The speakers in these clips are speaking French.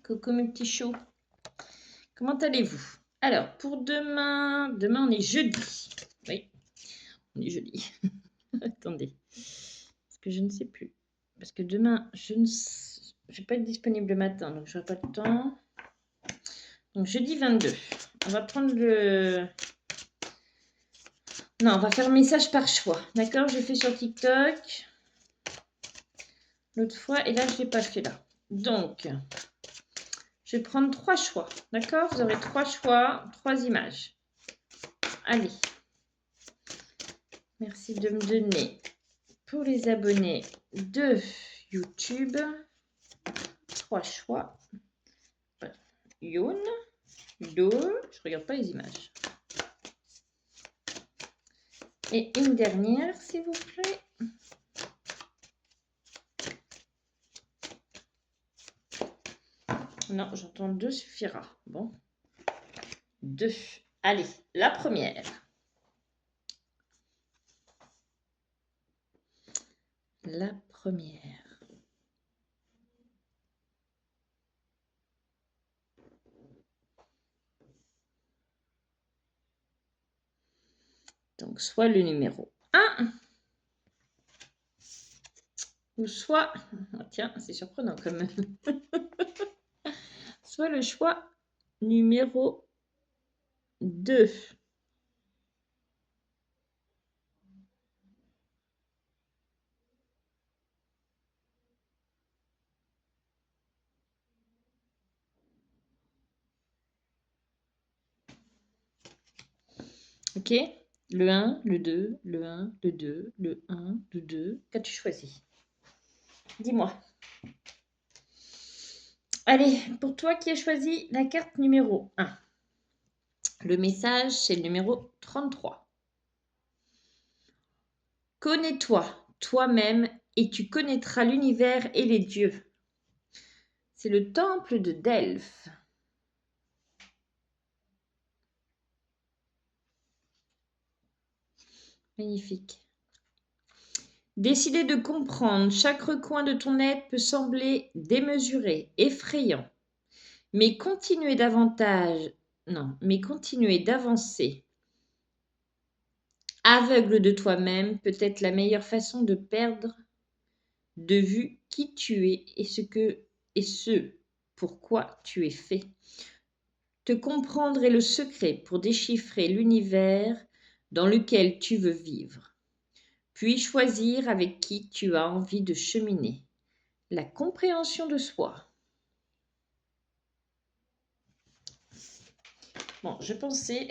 Coucou mes petits choux. Comment allez-vous? Alors, pour demain, on est jeudi. Oui, on est jeudi. Attendez, parce que je ne sais plus. Parce que demain, je ne vais pas être disponible le matin, donc je n'aurai pas le temps. Donc, jeudi 22. On va prendre le... Non, on va faire message par choix. D'accord? J'ai fait sur TikTok l'autre fois, et là, je ne l'ai pas fait là. Donc... je vais prendre 3 choix, d'accord? Vous aurez 3 choix, 3 images. Allez. Merci de me donner, pour les abonnés de YouTube, 3 choix. Youn, Do, je regarde pas les images. Et une dernière, s'il vous plaît. Non, j'entends 2 suffira. Bon. 2. Allez, la première. La première. Donc, soit le numéro 1, ou soit... oh, tiens, c'est surprenant quand même. Soit le choix numéro 2. Ok? Le 1, le 2, le 1, le 2, le 1, le 2. Qu'as-tu choisi? Dis-moi. Allez, pour toi qui as choisi la carte numéro 1. Le message, c'est le numéro 33. Connais-toi, toi-même, et tu connaîtras l'univers et les dieux. C'est le temple de Delphes. Magnifique. Décider de comprendre chaque recoin de ton être peut sembler démesuré, effrayant, mais continuer d'avancer, aveugle de toi-même, peut être la meilleure façon de perdre de vue qui tu es et ce pourquoi tu es fait. Te comprendre est le secret pour déchiffrer l'univers dans lequel tu veux vivre, puis choisir avec qui tu as envie de cheminer. La compréhension de soi. Bon, je pensais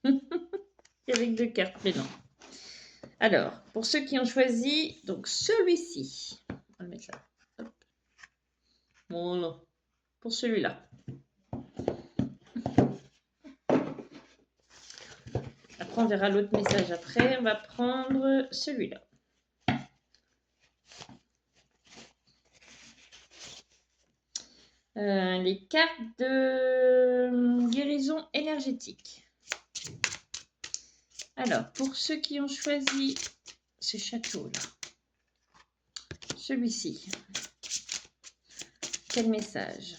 avec 2 cartes, mais non. Alors, pour ceux qui ont choisi, donc celui-ci. On va le mettre là. Hop. Voilà. Pour celui-là. Après, on verra l'autre message après. On va prendre celui-là. Les cartes de guérison énergétique. Alors, pour ceux qui ont choisi ce château-là, celui-ci, quel message?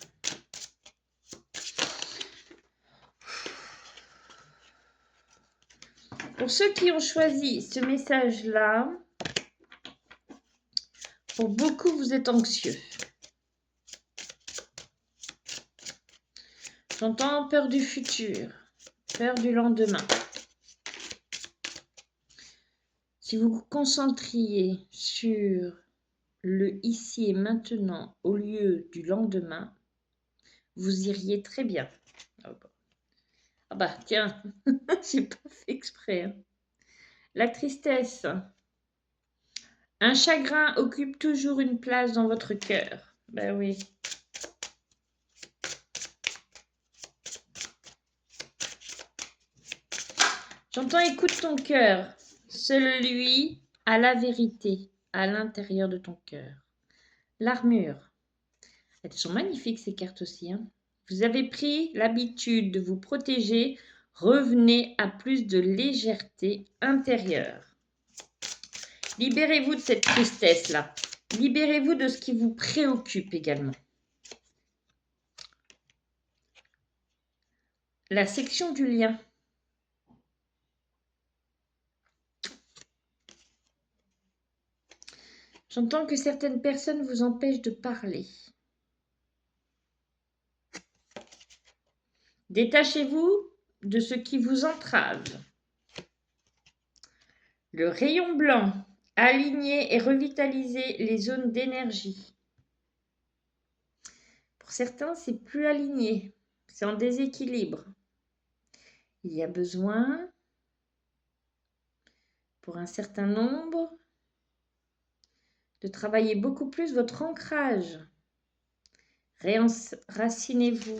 Pour ceux qui ont choisi ce message-là, pour beaucoup, vous êtes anxieux. J'entends peur du futur, peur du lendemain. Si vous vous concentriez sur le ici et maintenant au lieu du lendemain, vous iriez très bien. Ah bah tiens, j'ai pas fait exprès. Hein. La tristesse. Un chagrin occupe toujours une place dans votre cœur. Ben oui. J'entends écoute ton cœur. Seul lui a la vérité à l'intérieur de ton cœur. L'armure. Elles sont magnifiques ces cartes aussi. Hein. Vous avez pris l'habitude de vous protéger. Revenez à plus de légèreté intérieure. Libérez-vous de cette tristesse-là. Libérez-vous de ce qui vous préoccupe également. la section du lien. J'entends que certaines personnes vous empêchent de parler. Détachez-vous de ce qui vous entrave. Le rayon blanc, aligner et revitaliser les zones d'énergie. Pour certains, c'est plus aligné, c'est en déséquilibre. Il y a besoin, pour un certain nombre, de travailler beaucoup plus votre ancrage. Racinez-vous.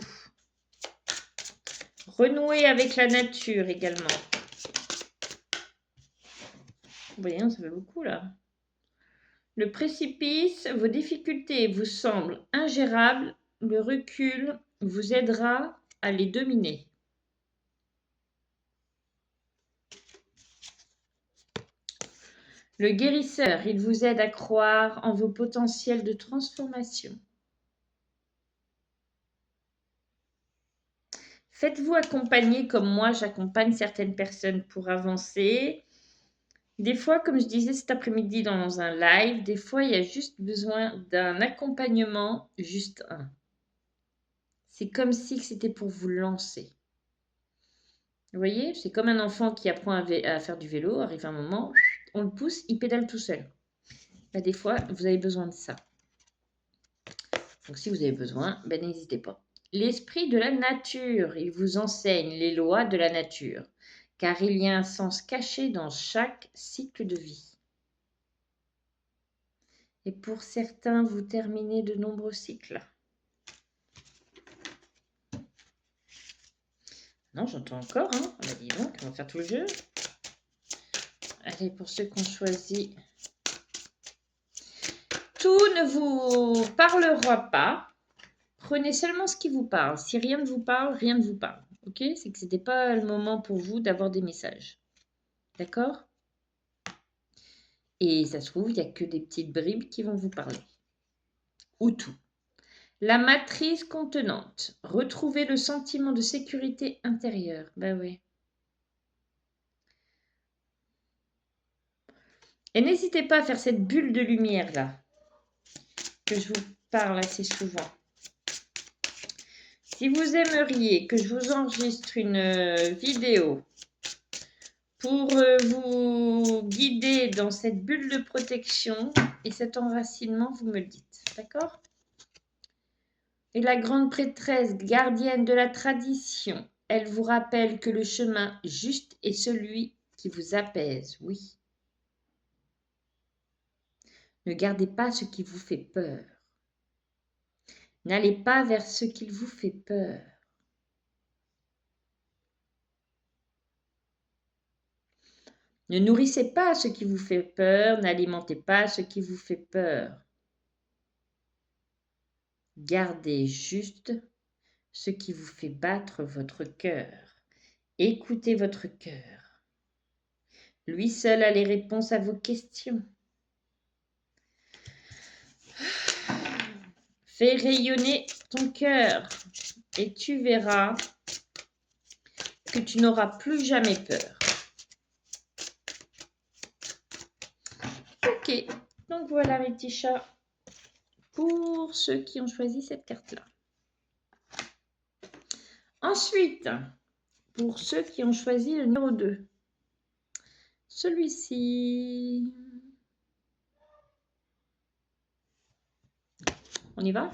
Renouer avec la nature également. Vous voyez, ça fait beaucoup là. Le précipice, vos difficultés vous semblent ingérables. Le recul vous aidera à les dominer. Le guérisseur, il vous aide à croire en vos potentiels de transformation. Faites-vous accompagner comme moi, j'accompagne certaines personnes pour avancer. Des fois, comme je disais cet après-midi dans un live, des fois, il y a juste besoin d'un accompagnement, juste un. C'est comme si c'était pour vous lancer. Vous voyez, c'est comme un enfant qui apprend à faire du vélo, arrive un moment, on le pousse, il pédale tout seul. Bah, des fois, vous avez besoin de ça. Donc, si vous avez besoin, n'hésitez pas. L'esprit de la nature, il vous enseigne les lois de la nature, car il y a un sens caché dans chaque cycle de vie. Et pour certains, vous terminez de nombreux cycles. Non, j'entends encore, hein. Bah, dis donc, on va faire tout le jeu. Allez, pour ceux qui ont choisi. Tout ne vous parlera pas. Prenez seulement ce qui vous parle. Si rien ne vous parle, rien ne vous parle. Ok? C'est que ce n'était pas le moment pour vous d'avoir des messages. D'accord? Et ça se trouve, il n'y a que des petites bribes qui vont vous parler. Ou tout. La matrice contenante. Retrouvez le sentiment de sécurité intérieure. Ben oui. Et n'hésitez pas à faire cette bulle de lumière là, que je vous parle assez souvent. Si vous aimeriez que je vous enregistre une vidéo pour vous guider dans cette bulle de protection et cet enracinement, vous me le dites. D'accord? Et la grande prêtresse, gardienne de la tradition, elle vous rappelle que le chemin juste est celui qui vous apaise, oui. Ne gardez pas ce qui vous fait peur. N'allez pas vers ce qui vous fait peur. Ne nourrissez pas ce qui vous fait peur, n'alimentez pas ce qui vous fait peur. Gardez juste ce qui vous fait battre votre cœur. Écoutez votre cœur. Lui seul a les réponses à vos questions. Fais rayonner ton cœur et tu verras que tu n'auras plus jamais peur. Ok, donc voilà mes petits chats pour ceux qui ont choisi cette carte-là. Ensuite, pour ceux qui ont choisi le numéro 2, celui-ci. On y va?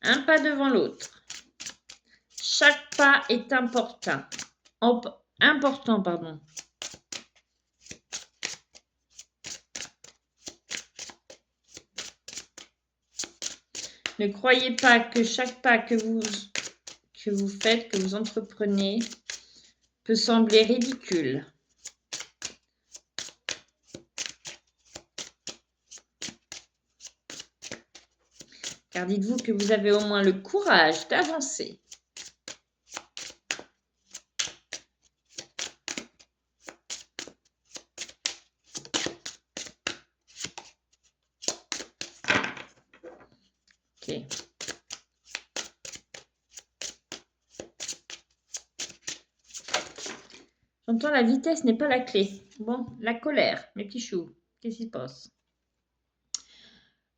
Un pas devant l'autre. Chaque pas est important. Pardon. Ne croyez pas que chaque pas que vous faites, que vous entreprenez, peut sembler ridicule. Car dites-vous que vous avez au moins le courage d'avancer. J'entends la vitesse n'est pas la clé. Bon, la colère, mes petits choux. Qu'est-ce qui se passe?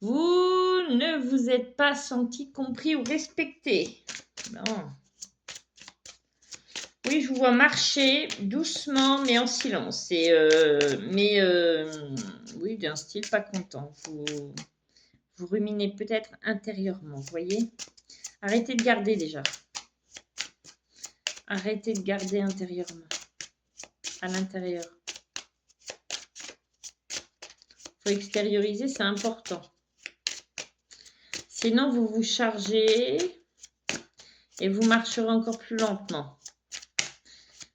Vous ne vous êtes pas senti compris ou respecté. Non. Oui, je vous vois marcher doucement, mais en silence. Oui, d'un style pas content. Vous ruminez peut-être intérieurement, vous voyez? Arrêtez de garder déjà. Arrêtez de garder intérieurement, à l'intérieur. Il faut extérioriser, c'est important. Sinon, vous vous chargez et vous marcherez encore plus lentement.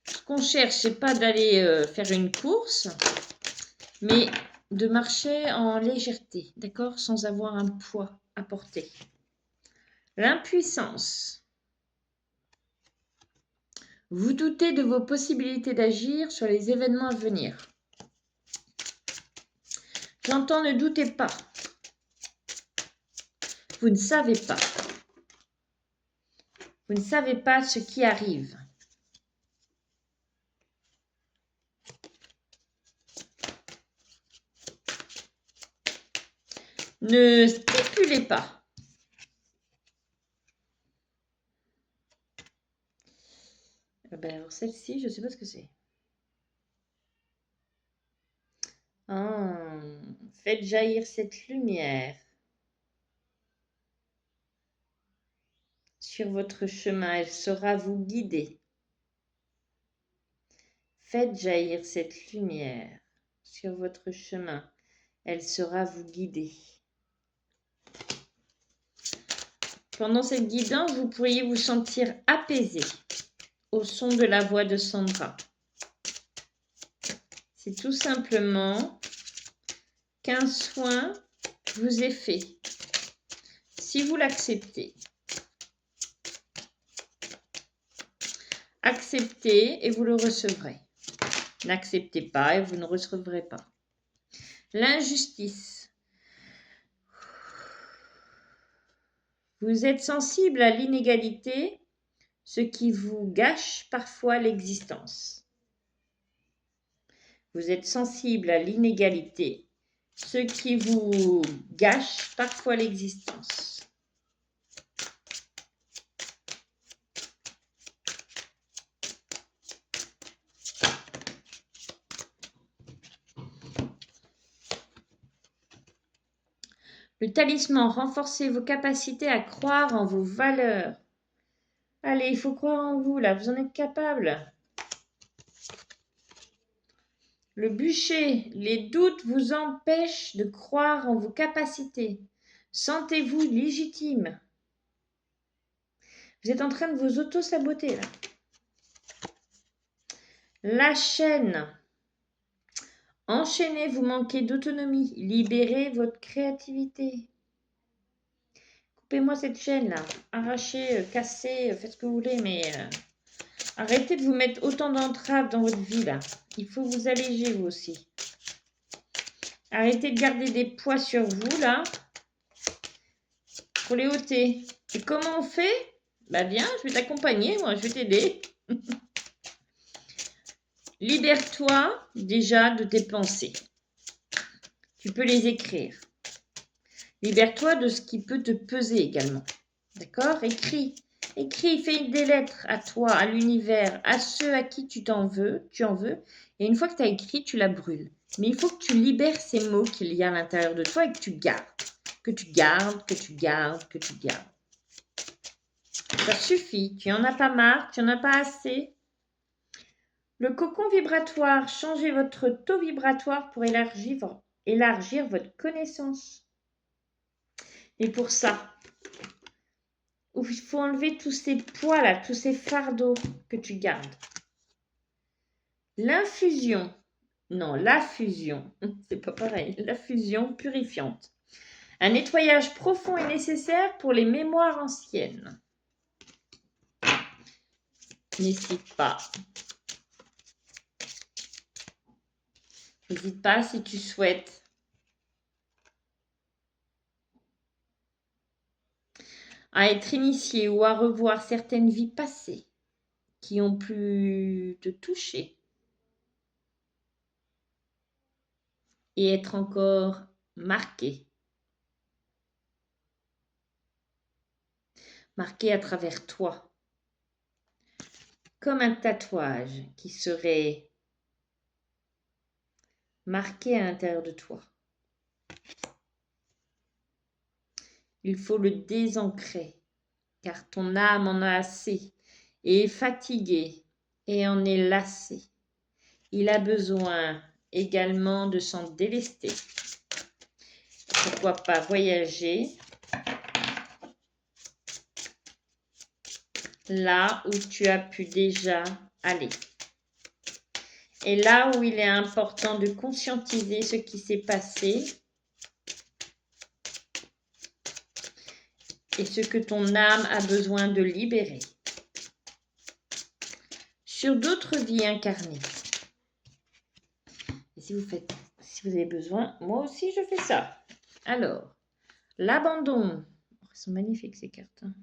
Ce qu'on cherche, c'est pas d'aller faire une course, mais de marcher en légèreté, d'accord? Sans avoir un poids à porter. L'impuissance. Vous doutez de vos possibilités d'agir sur les événements à venir. J'entends ne doutez pas. Vous ne savez pas. Vous ne savez pas ce qui arrive. Ne stipulez pas. Alors celle-ci, je ne sais pas ce que c'est. Faites jaillir cette lumière sur votre chemin, elle saura vous guider. Faites jaillir cette lumière sur votre chemin, elle saura vous guider. Pendant cette guidance, vous pourriez vous sentir apaisé au son de la voix de Sandra. C'est tout simplement qu'un soin vous est fait, si vous l'acceptez. Acceptez et vous le recevrez. N'acceptez pas et vous ne recevrez pas. L'injustice. Vous êtes sensible à l'inégalité, ce qui vous gâche parfois l'existence. Vous êtes sensible à l'inégalité, ce qui vous gâche parfois l'existence. Le talisman, renforcez vos capacités à croire en vos valeurs. Allez, il faut croire en vous, là, vous en êtes capable. Le bûcher, les doutes vous empêchent de croire en vos capacités. Sentez-vous légitime. Vous êtes en train de vous auto-saboter, là. La chaîne. Enchaînez, vous manquez d'autonomie. Libérez votre créativité. Coupez-moi cette chaîne-là. Arrachez, cassez, faites ce que vous voulez, mais arrêtez de vous mettre autant d'entraves dans votre vie, là. Il faut vous alléger, vous aussi. Arrêtez de garder des poids sur vous, là, pour les ôter. Et comment on fait? Bah viens, je vais t'accompagner, moi, je vais t'aider. Libère-toi déjà de tes pensées. Tu peux les écrire. Libère-toi de ce qui peut te peser également. D'accord? Écris. Écris, fais des lettres à toi, à l'univers, à ceux à qui tu en veux. Et une fois que tu as écrit, tu la brûles. Mais il faut que tu libères ces mots qu'il y a à l'intérieur de toi et que tu gardes. Que tu gardes, que tu gardes, que tu gardes. Ça suffit. Tu n'en as pas marre, tu n'en as pas assez. Le cocon vibratoire, changez votre taux vibratoire pour élargir votre connaissance. Et pour ça, il faut enlever tous ces poids là, tous ces fardeaux que tu gardes. L'infusion, non, la fusion, c'est pas pareil, la fusion purifiante. Un nettoyage profond est nécessaire pour les mémoires anciennes. N'hésite pas. N'hésite pas si tu souhaites. À être initié ou à revoir certaines vies passées qui ont pu te toucher. et être encore marqué. Marqué à travers toi. Comme un tatouage qui serait marqué à l'intérieur de toi. Il faut le désancrer, car ton âme en a assez, et est fatiguée, et en est lassée. Il a besoin également de s'en délester. Pourquoi pas voyager là où tu as pu déjà aller. Et là où il est important de conscientiser ce qui s'est passé et ce que ton âme a besoin de libérer. Sur d'autres vies incarnées. Et si vous avez besoin, moi aussi je fais ça. Alors, l'abandon. Oh, elles sont magnifiques ces cartes. Hein.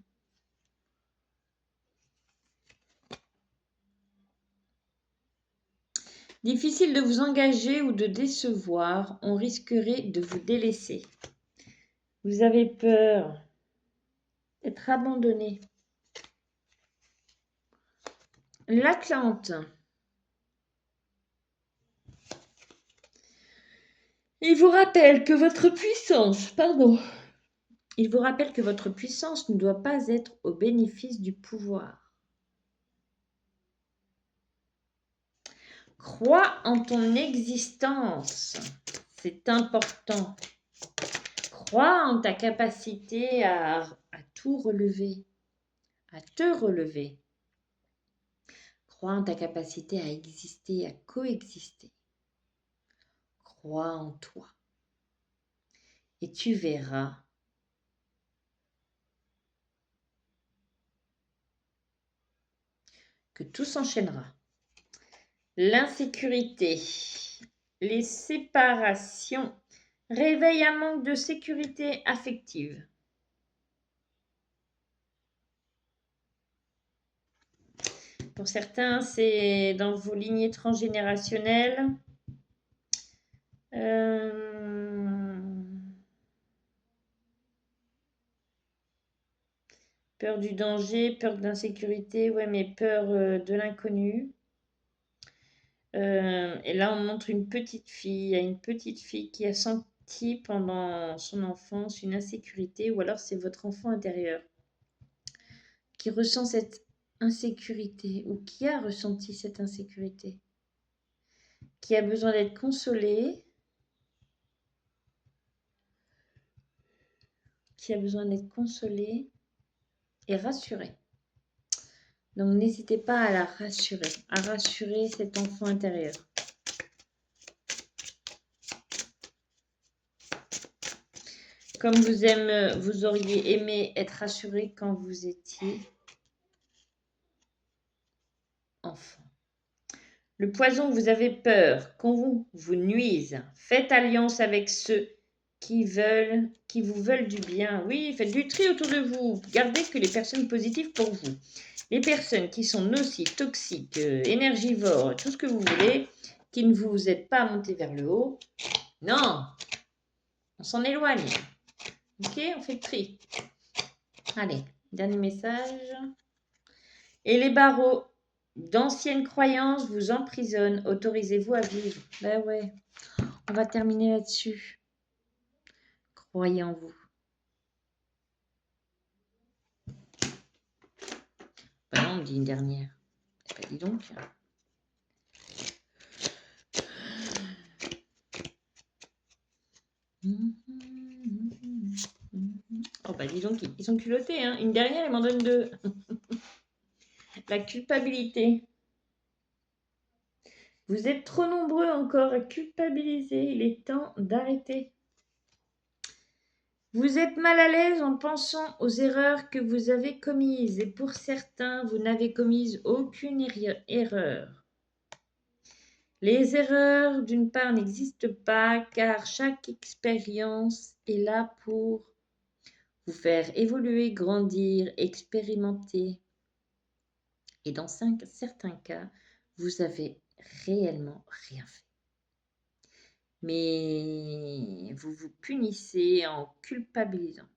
Difficile de vous engager ou de décevoir, on risquerait de vous délaisser. Vous avez peur d'être abandonné. L'Atlante. Il vous rappelle que votre puissance, il vous rappelle que votre puissance ne doit pas être au bénéfice du pouvoir. Crois en ton existence, c'est important. Crois en ta capacité à tout relever, à te relever. Crois en ta capacité à exister, à coexister. Crois en toi. Et tu verras que tout s'enchaînera. L'insécurité, les séparations réveillent un manque de sécurité affective. Pour certains, c'est dans vos lignées transgénérationnelles. Peur du danger, peur de l'insécurité, ouais, mais peur de l'inconnu. Et là, on montre une petite fille. Il y a une petite fille qui a senti pendant son enfance une insécurité, ou alors c'est votre enfant intérieur qui ressent cette insécurité ou qui a ressenti cette insécurité, qui a besoin d'être consolé, et rassuré. Donc n'hésitez pas à la rassurer, à rassurer cet enfant intérieur. Comme vous auriez aimé être rassuré quand vous étiez enfant. Le poison, vous avez peur qu'on vous nuise. Faites alliance avec ceux qui vous veulent du bien. Oui, faites du tri autour de vous. Gardez que les personnes positives pour vous. Les personnes qui sont nocives, toxiques, énergivores, tout ce que vous voulez, qui ne vous aident pas à monter vers le haut. Non, on s'en éloigne. Ok, on fait le tri. Allez, dernier message. Et les barreaux d'anciennes croyances vous emprisonnent. Autorisez-vous à vivre. Ben ouais, on va terminer là-dessus. Croyez en vous. Ben non, on dit une dernière. Ben dis donc. Oh bah dis donc, ils sont culottés. Hein. Une dernière, ils m'en donnent deux. La culpabilité. Vous êtes trop nombreux encore à culpabiliser. Il est temps d'arrêter. Vous êtes mal à l'aise en pensant aux erreurs que vous avez commises. Et pour certains, vous n'avez commis aucune erreur. Les erreurs, d'une part, n'existent pas car chaque expérience est là pour vous faire évoluer, grandir, expérimenter. Et dans certains cas, vous avez réellement rien fait. mais vous vous punissez en culpabilisant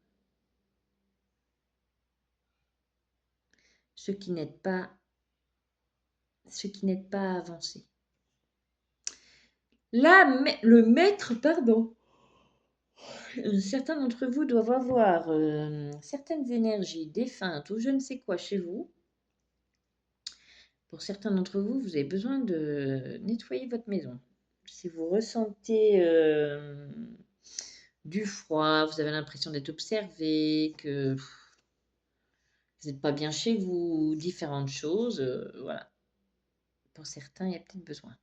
ce qui n'aide pas à avancer. Là, le maître, pardon. Certains d'entre vous doivent avoir certaines énergies défuntes ou je ne sais quoi chez vous. Pour certains d'entre vous, vous avez besoin de nettoyer votre maison. Si vous ressentez du froid, vous avez l'impression d'être observé, que vous n'êtes pas bien chez vous, différentes choses, voilà. Pour certains, il y a peut-être besoin.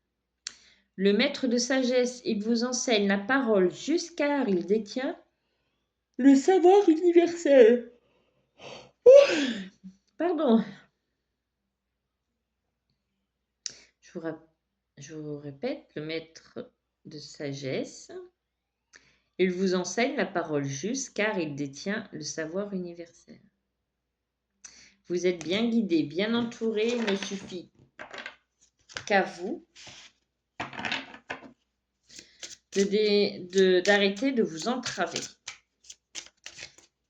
Le maître de sagesse, il vous enseigne la parole jusqu'à il détient le savoir universel. Pardon. Je vous répète, le maître de sagesse, il vous enseigne la parole juste car il détient le savoir universel. Vous êtes bien guidé, bien entouré, il ne suffit qu'à vous d'arrêter de vous entraver.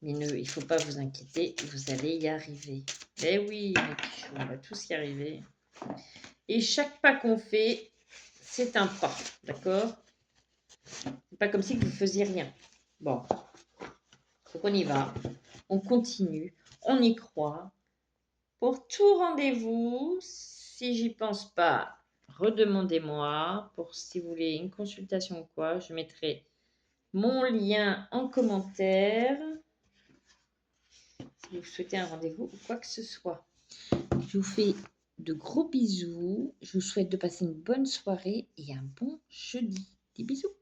Mais il ne faut pas vous inquiéter, vous allez y arriver. Eh oui, mes petits choux, on va tous y arriver. Et chaque pas qu'on fait, c'est un pas, d'accord? C'est pas comme si vous ne faisiez rien. Bon, donc on y va, on continue, on y croit. Pour tout rendez-vous, si j'y pense pas, redemandez-moi. Pour si vous voulez une consultation ou quoi, je mettrai mon lien en commentaire. Si vous souhaitez un rendez-vous ou quoi que ce soit. Je vous fais de gros bisous. Je vous souhaite de passer une bonne soirée et un bon jeudi. Des bisous.